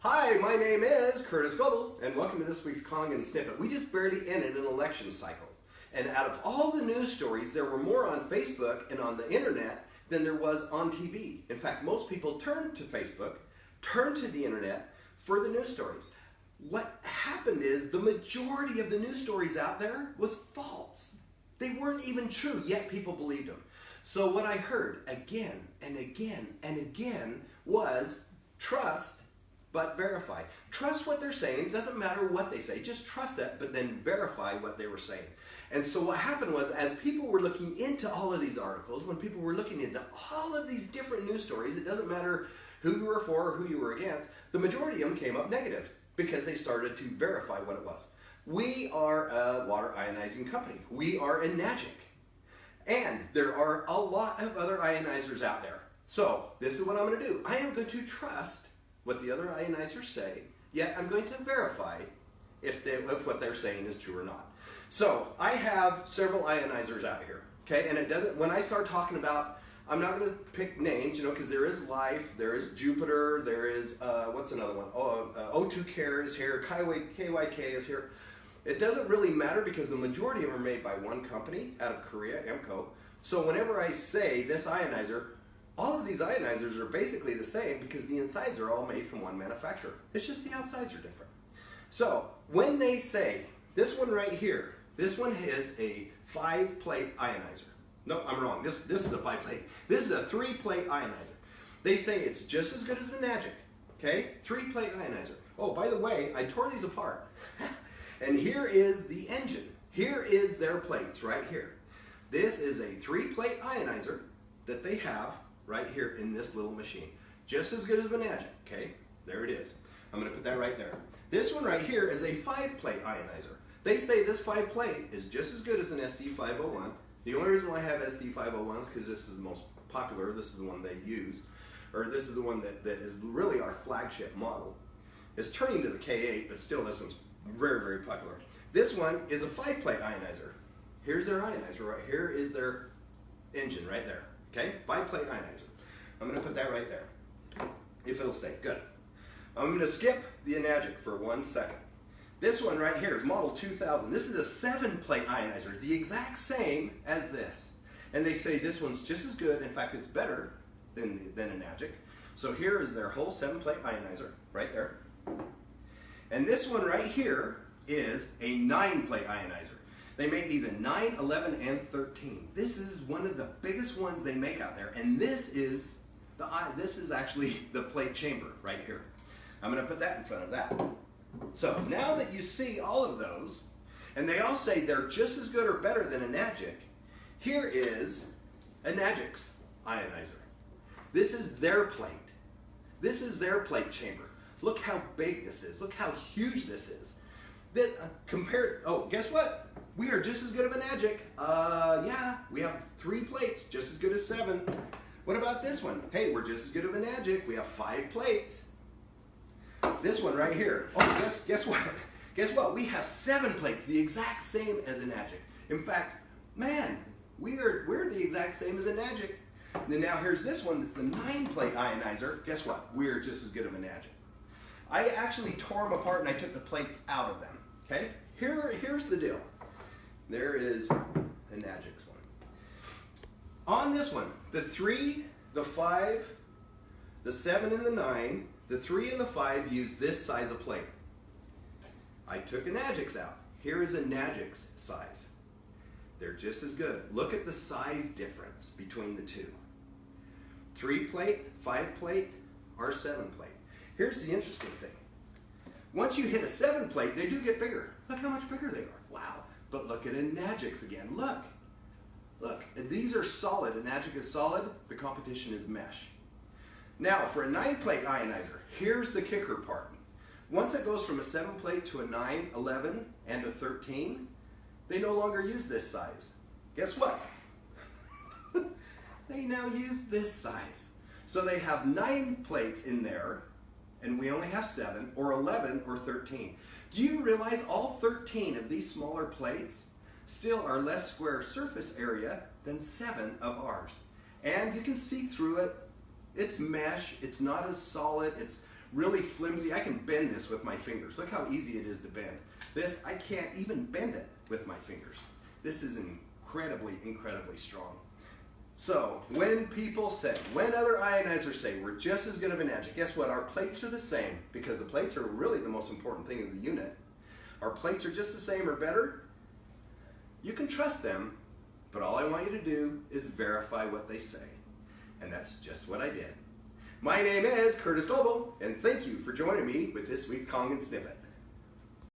Hi, my name is Curtis Goebel, and welcome to this week's Kangen Snippet. We just barely ended an election cycle. And out of all the news stories, there were more on Facebook and on the internet than there was on TV. In fact, most people turned to Facebook, turned to the internet for the news stories. What happened is the majority of the news stories out there was false. They weren't even true, yet people believed them. So what I heard again and again and again was trust but verify. Trust what they're saying. It doesn't matter what they say. Just trust it, but then verify what they were saying. And so what happened was, as people were looking into all of these articles, when people were looking into all of these different news stories, it doesn't matter who you were for or who you were against, the majority of them came up negative because they started to verify what it was. We are a water ionizing company. We are Enagic. And there are a lot of other ionizers out there. So this is what I'm going to do. I am going to trust what the other ionizers say, yet I'm going to verify if what they're saying is true or not. So I have several ionizers out here, okay? And it doesn't, when I start talking about, I'm not going to pick names, because there is Life, there is Jupiter, there is, what's another one? O2 Care is here, KYK is here. It doesn't really matter because the majority of them are made by one company out of Korea, EMCO. So whenever I say this ionizer, all of these ionizers are basically the same because the insides are all made from one manufacturer. It's just the outsides are different. So when they say, this one right here, this one is a 5-plate ionizer. No, I'm wrong. This is a 5-plate. This is a 3-plate ionizer. They say it's just as good as Enagic. Okay? 3-plate ionizer. Oh, by the way, I tore these apart. And here is the engine. Here is their plates right here. This is a 3-plate ionizer that they have right here in this little machine. Just as good as Enagic, okay? There it is. I'm gonna put that right there. This one right here is a 5-plate ionizer. They say this 5-plate is just as good as an SD501. The only reason why I have SD501 is because this is the most popular, this is the one they use, or this is the one that is really our flagship model. It's turning to the K8, but still this one's very, very popular. This one is a 5-plate ionizer. Here's their ionizer right here is their engine right there. Okay, 5-plate ionizer. I'm going to put that right there, if it'll stay. Good. I'm going to skip the Enagic for 1 second. This one right here is model 2000. This is a 7-plate ionizer, the exact same as this. And they say this one's just as good. In fact, it's better than Enagic. So here is their whole 7-plate ionizer right there. And this one right here is a 9-plate ionizer. They make these in 9, 11, and 13. This is one of the biggest ones they make out there, and this is actually the plate chamber right here. I'm going to put that in front of that. So now that you see all of those, and they all say they're just as good or better than Enagic, here is Enagic's ionizer. This is their plate. This is their plate chamber. Look how big this is. Look how huge this is. Guess what? We are just as good of Enagic. Yeah, we have 3 plates, just as good as 7. What about this one? Hey, we're just as good of Enagic. We have 5 plates. This one right here. Oh, guess what? Guess what? We have 7 plates, the exact same as Enagic. In fact, man, we're the exact same as Enagic. Then now here's this one that's the 9-plate ionizer. Guess what? We're just as good of Enagic. I actually tore them apart and I took the plates out of them. Okay? Here's the deal. There is Enagic's one. On this one, the 3, the 5, the 7, and the 9, the 3 and the 5 use this size of plate. I took Enagic's out. Here is Enagic's size. They're just as good. Look at the size difference between the two. 3-plate, 5-plate, or 7-plate. Here's the interesting thing. Once you hit a 7-plate, they do get bigger. Look how much bigger they are. Wow. But look at Enagic's again. Look. Look. And these are solid. Enagic is solid. The competition is mesh. Now, for a 9-plate ionizer, here's the kicker part. Once it goes from a 7-plate to a 9, 11, and a 13, they no longer use this size. Guess what? They now use this size. So they have 9 plates in there, and we only have 7, or 11, or 13. Do you realize all 13 of these smaller plates still are less square surface area than 7 of ours? And you can see through it. It's mesh. It's not as solid. It's really flimsy. I can bend this with my fingers. Look how easy it is to bend. This, I can't even bend it with my fingers. This is incredibly, incredibly strong. So when people say, when other ionizers say we're just as good of an edge, guess what? Our plates are the same, because the plates are really the most important thing of the unit. Our plates are just the same or better. You can trust them, but all I want you to do is verify what they say. And that's just what I did. My name is Curtis Global, and thank you for joining me with this week's Kangen Snippet.